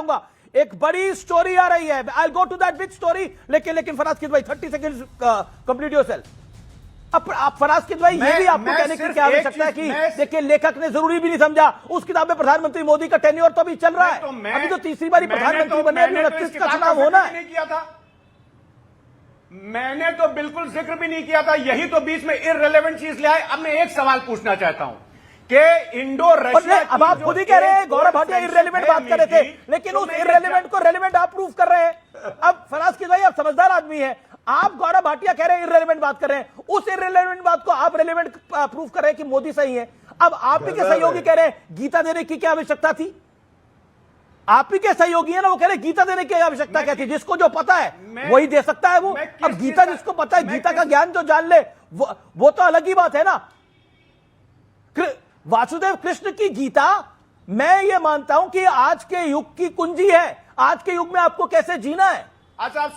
जाऊंगा। एक बड़ी स्टोरी आ रही है, I go to that big story. लेकिन Faraz Kidwai 30 seconds complete yourself. अब आप फराज किदवई ये भी आपको कहने की क्या आवश्यकता है कि देखिए लेखक ने जरूरी भी नहीं समझा, उस किताब में प्रधानमंत्री मोदी का टेन्योर तो अभी चल रहा है, अभी तो तीसरी बारी प्रधानमंत्री बने, अभी 29 का चुनाव होना है। मैंने तो बिल्कुल जिक्र भी नहीं किया था, यही तो बीच में इररिलेवेंट चीज ले आए। अब मैं एक सवाल पूछना चाहता हूं कि इंडो रशिया, अब आप खुद ही कह रहे हैं गौरव भाटिया इररिलेवेंट बात कर रहे थे, लेकिन उस इररिलेवेंट को रेलेवेंट आप प्रूव कर रहे हैं। अब फराज किदवई आप समझदार आदमी है, आप गौरव भाटिया कह रहे हैं इररिलेवेंट बात कर रहे हैं, उस इररिलेवेंट बात को आप रेलेवेंट प्रूव कर रहे हैं कि मोदी सही है। अब आप ही के सहयोगी कह रहे हैं गीता देने की क्या आवश्यकता थी, आप ही के सहयोगी है ना, वो कह रहे गीता देने की आवश्यकता क्या थी, जिसको जो पता है वही दे सकता है वो। अब गीता जिसको पता है, गीता का ज्ञान जो जान ले वो तो अलग ही बात है ना। वासुदेव कृष्ण की गीता, मैं ये मानता हूं कि आज के युग की कुंजी है, आज के युग में आपको कैसे जीना है।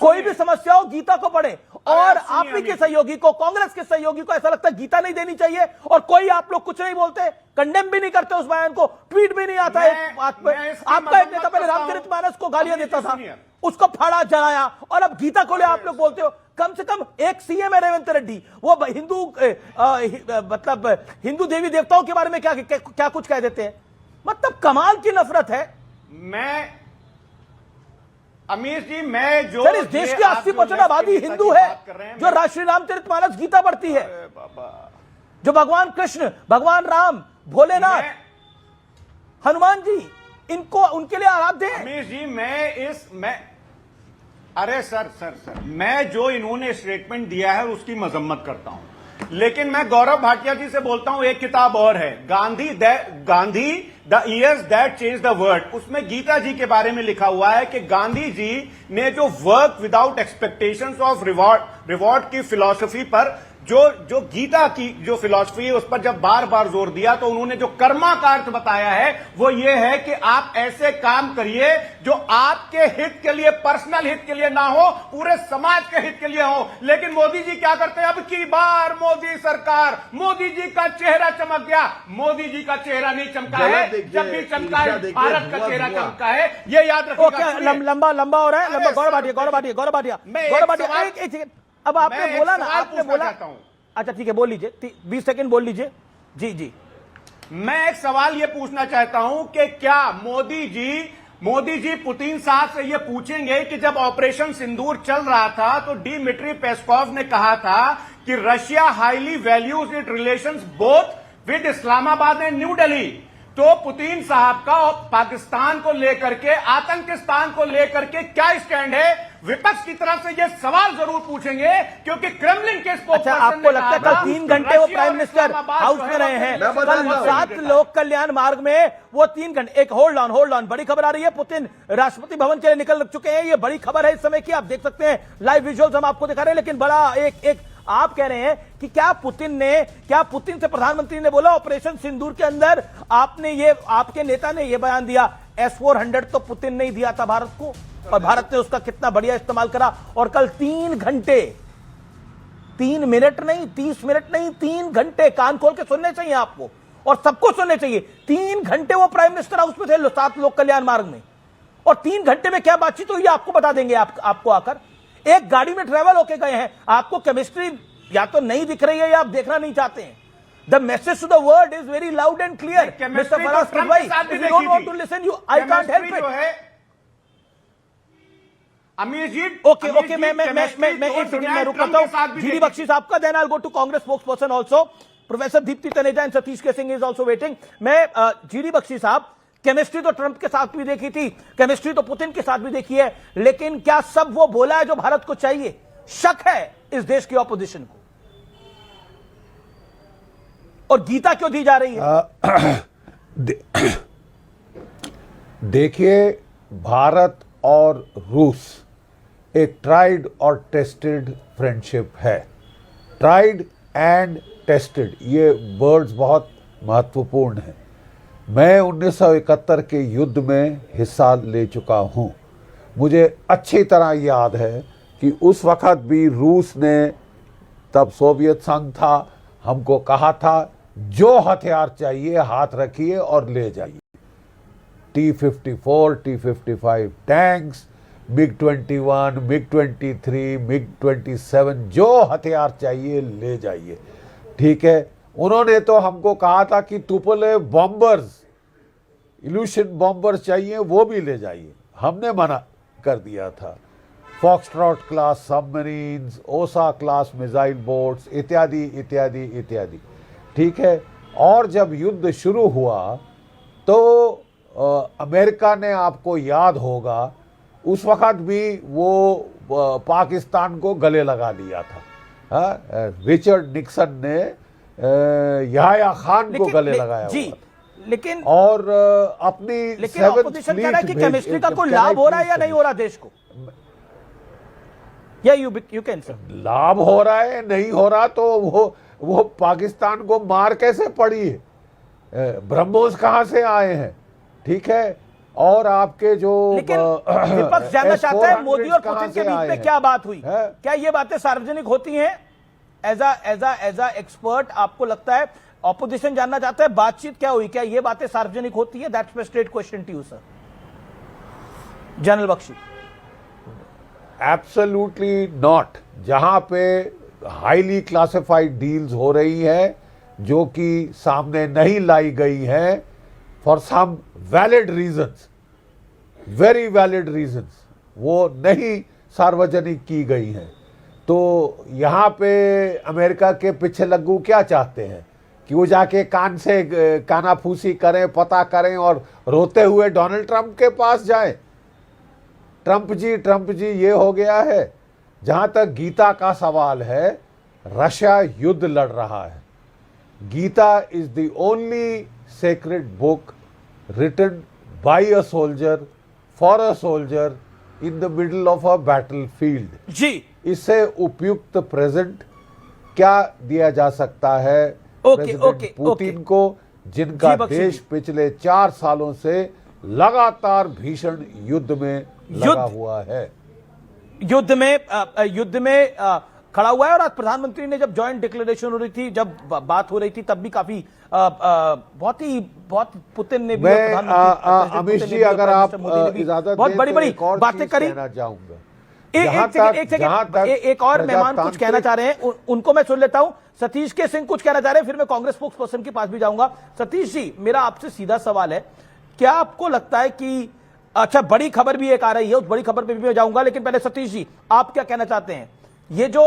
कोई भी समस्या हो गीता को पढ़े, और आप ही के सहयोगी को, कांग्रेस के सहयोगी को ऐसा लगता है गीता नहीं देनी चाहिए, और कोई आप लोग कुछ नहीं बोलते, कंडेम भी नहीं करते उस बयान को, ट्वीट भी नहीं आता है आपका एक नेता पहले रामचरितमानस को गालियां देता था, उसको फाड़ा जलाया, और अब गीता को ले आप लोग बोलते हो। कम से कम एक सीएम है रेवंत रेड्डी, वो हिंदू मतलब हिंदू देवी देवताओं के बारे में क्या कुछ कह देते हैं, मतलब कमाल की नफरत है। मैं अमीर जी, मैं जो सर इस देश की 80% आबादी हिंदू है जो राष्ट्रीय रामचरितमानस गीता पढ़ती है, जो भगवान कृष्ण, भगवान राम, भोलेनाथ, हनुमान जी, इनको उनके लिए आराध्य है। अमीर जी, अरे सर, मैं जो इन्होंने स्टेटमेंट दिया है उसकी मजम्मत करता हूं, लेकिन मैं गौरव भाटिया जी से बोलता हूं, एक किताब और है, Gandhi the years that change the world. उसमें गीता जी के बारे में लिखा हुआ है कि गांधी जी ने जो work without expectations of reward की फिलॉसफी पर, जो गीता की जो फिलॉसफी है उस पर जब बार बार जोर दिया, तो उन्होंने जो कर्मा का अर्थ बताया है वो ये है कि आप ऐसे काम करिए जो आपके हित के लिए, पर्सनल हित के लिए ना हो, पूरे समाज के हित के लिए हो। लेकिन मोदी जी क्या करते हैं, अब की बार मोदी सरकार, मोदी जी का चेहरा चमक गया। मोदी जी का चेहरा नहीं चमका है, जब भी चमका है भारत का चेहरा चमका है, ये याद रखिएगा। लंबा हो रहा है, लंबा। गौरव भाटिया अब आपने बोला ना, आपने बोला, अच्छा ठीक है बोल लीजिए, 20 सेकंड बोल लीजिए। जी मैं एक सवाल ये पूछना चाहता हूं कि क्या मोदी जी पुतिन साहब से ये पूछेंगे कि जब ऑपरेशन सिंदूर चल रहा था तो डिमिट्री पेस्कोव ने कहा था कि Russia highly values it relations both with Islamabad and new Delhi, तो पुतिन साहब का पाकिस्तान को लेकर के, आतंकिस्तान को लेकर के क्या स्टैंड है, विपक्ष की तरफ से ये सवाल जरूर पूछेंगे, क्योंकि क्रेमलिन के अच्छा, आपको लगता है कल 3 घंटे वो प्राइम मिनिस्टर हाउस में रहे हैं, कल 7 लोक कल्याण मार्ग में वो 3 घंटे, एक होल्ड ऑन, बड़ी खबर आ रही है, पुतिन राष्ट्रपति भवन के लिए निकल चुके हैं, ये बड़ी खबर है इस समय की, आप देख सकते हैं, लाइव विजुअल्स हम आपको दिखा रहे हैं। लेकिन बड़ा एक आप कह रहे हैं कि क्या पुतिन से प्रधानमंत्री ने बोला ऑपरेशन सिंदूर के अंदर, आपके नेता ने यह बयान दिया, S-400 तो पुतिन ने ही दिया था भारत को, और भारत ने उसका कितना बढ़िया इस्तेमाल करा, और कल 3 घंटे, 3 मिनट नहीं, 30 मिनट नहीं, 3 घंटे, कान खोल के सुनने चाहिए आपको, और सबको सुनने चाहिए। 3 घंटे वो प्राइम मिनिस्टर हाउस में थे 7 लोक कल्याण मार्ग में, और 3 घंटे में क्या बातचीत हुई आपको बता देंगे, आपको आकर एक गाड़ी में ट्रेवल होके गए हैं, आपको केमिस्ट्री या तो नहीं दिख रही है या आप देखना नहीं चाहते हैं। The message to the world is very loud and clear. Mister Faraz Kidwai, if you don't want to listen, you I can't help it. अमीर जी, ओके, मैं एक सेकंड में रुक जाता हूं। जीडी बख्शी साहब का, then I will go to Congress spokesperson also, professor Deepti Taneja and Satish K Singh is also waiting. मैं जीडी बख्शी साहब, केमिस्ट्री तो ट्रंप के साथ भी देखी थी, केमिस्ट्री तो पुतिन के साथ भी देखी है, लेकिन क्या सब वो बोला है जो भारत को चाहिए? शक है इस देश की ऑपोजिशन को, और गीता क्यों दी जा रही है? देखिए, भारत और रूस एक ट्राइड और टेस्टेड फ्रेंडशिप है। ट्राइड एंड टेस्टेड, ये वर्ड्स बहुत महत्वपूर्ण हैं। मैं 1971 के युद्ध में हिस्सा ले चुका हूं। मुझे अच्छी तरह याद है कि उस वक़्त भी रूस ने, तब सोवियत संघ था, हमको कहा था जो हथियार चाहिए हाथ रखिए और ले जाइए। T-54, T-55 tanks, MiG-21, MiG-23, MiG-27, जो हथियार चाहिए ले जाइए। ठीक है, उन्होंने तो हमको कहा था कि तुपोले बॉम्बर्स, इल्यूशन बॉम्बर्स चाहिए, वो भी ले जाइए, हमने मना कर दिया था। फॉक्सट्रॉट क्लास सबमरीन्स, ओसा क्लास मिसाइल बोट्स, इत्यादि इत्यादि इत्यादि। ठीक है, और जब युद्ध शुरू हुआ तो अमेरिका ने, आपको याद होगा, उस वक़्त भी वो पाकिस्तान को गले लगा लिया था। रिचर्ड निक्सन ने याह्या खान को गले लगाया जी, लेकिन और अपनी लेकिन ऑपोजिशन कह रहा है कि केमिस्ट्री का कोई लाभ हो रहा है या नहीं हो रहा देश को, या यू कैन सर? लाभ हो रहा है, नहीं हो रहा, तो वो पाकिस्तान को मार कैसे पड़ी है? ब्रह्मोस कहां से आए हैं? ठीक है, और आपके जो लेकिन विपक्ष जानना चाहता है मोदी और पुतिन के बीच में क्या बात हुई, क्या ये बातें सार्वजनिक होती हैं? एज अ एक्सपर्ट आपको लगता है, ऑपोजिशन जानना चाहता है बातचीत क्या हुई, क्या ये बातें सार्वजनिक होती है? That's my straight question to you sir. General Bakshi. Absolutely not. जहां पे हाईली क्लासिफाइड डील्स हो रही है जो कि सामने नहीं लाई गई है for some valid reasons, very valid reasons, वो नहीं सार्वजनिक की गई हैं, तो यहाँ पे अमेरिका के पीछे लग्गू क्या चाहते हैं कि वो जाके कान से कानाफूसी करें, पता करें और रोते हुए डोनाल्ड ट्रंप के पास जाएं? ट्रंप जी ये हो गया है। जहां तक गीता का सवाल है, रशिया युद्ध लड़ रहा है। Gita is the only sacred book written by a soldier for a soldier in the middle of a battlefield. जी, इससे उपयुक्त प्रेजेंट क्या दिया जा सकता है प्रेसिडेंट पुतिन को, जिनका देश पिछले 4 सालों से लगातार भीषण युद्ध में लगा हुआ है, युद्ध में खड़ा हुआ है। और आज प्रधानमंत्री ने जब जॉइंट डिक्लेरेशन हो रही थी, जब बात हो रही थी, तब भी काफी बहुत पुतिन ने भी, अमित जी अगर आप इजाजत बहुत बड़ी बड़ी बातें करी। एक और मेहमान कुछ कहना चाह रहे हैं, उनको मैं सुन लेता हूं। सतीश के सिंह कुछ कहना चाह रहे हैं, फिर मैं कांग्रेस स्पोक्स पर्सन के पास भी जाऊंगा। सतीश जी, मेरा आपसे सीधा सवाल है, क्या आपको लगता है कि, अच्छा बड़ी खबर भी एक आ रही है, उस बड़ी खबर पे भी मैं जाऊंगा, लेकिन पहले सतीश जी आप क्या कहना चाहते हैं? ये जो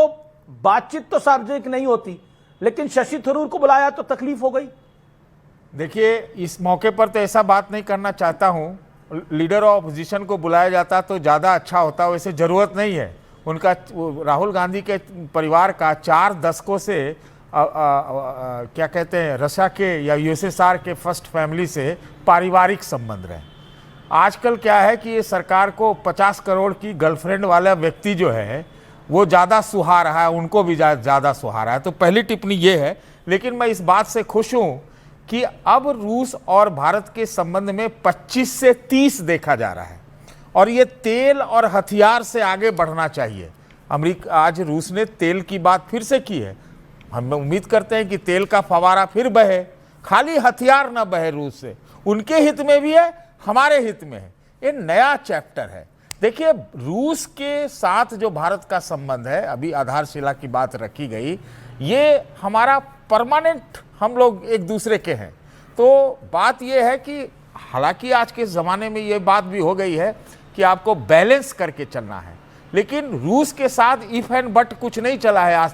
बातचीत तो सार्वजनिक नहीं होती, लेकिन शशि थरूर को बुलाया तो तकलीफ हो गई। देखिए, इस मौके पर तो ऐसा बात नहीं करना चाहता हूं। लीडर ऑफ अपोजिशन को बुलाया जाता तो ज़्यादा अच्छा होता, वैसे ज़रूरत नहीं है। उनका राहुल गांधी के परिवार का 4 दशकों से क्या कहते हैं, रशिया के या यूएसएसआर के फर्स्ट फैमिली से पारिवारिक संबंध रहे। आजकल क्या है कि ये सरकार को 50 करोड़ की गर्लफ्रेंड वाला व्यक्ति जो है वो ज़्यादा सुहा रहा है, उनको भी ज़्यादा सुहा रहा है। तो पहली टिप्पणी ये है। लेकिन मैं इस बात से खुश हूँ कि अब रूस और भारत के संबंध में 25 से 30 देखा जा रहा है, और ये तेल और हथियार से आगे बढ़ना चाहिए। अमेरिका, आज रूस ने तेल की बात फिर से की है। हम उम्मीद करते हैं कि तेल का फवारा फिर बहे, खाली हथियार ना बहे रूस से। उनके हित में भी है, हमारे हित में है। ये नया चैप्टर है। देखिए, रूस के साथ जो भारत का संबंध है, अभी आधारशिला की बात रखी गई, ये हमारा परमानेंट, हम लोग एक दूसरे के हैं। तो बात ये है कि हालांकि आज के ज़माने में ये बात भी हो गई है कि आपको बैलेंस करके चलना है, लेकिन रूस के साथ इफ एंड बट कुछ नहीं चला है आज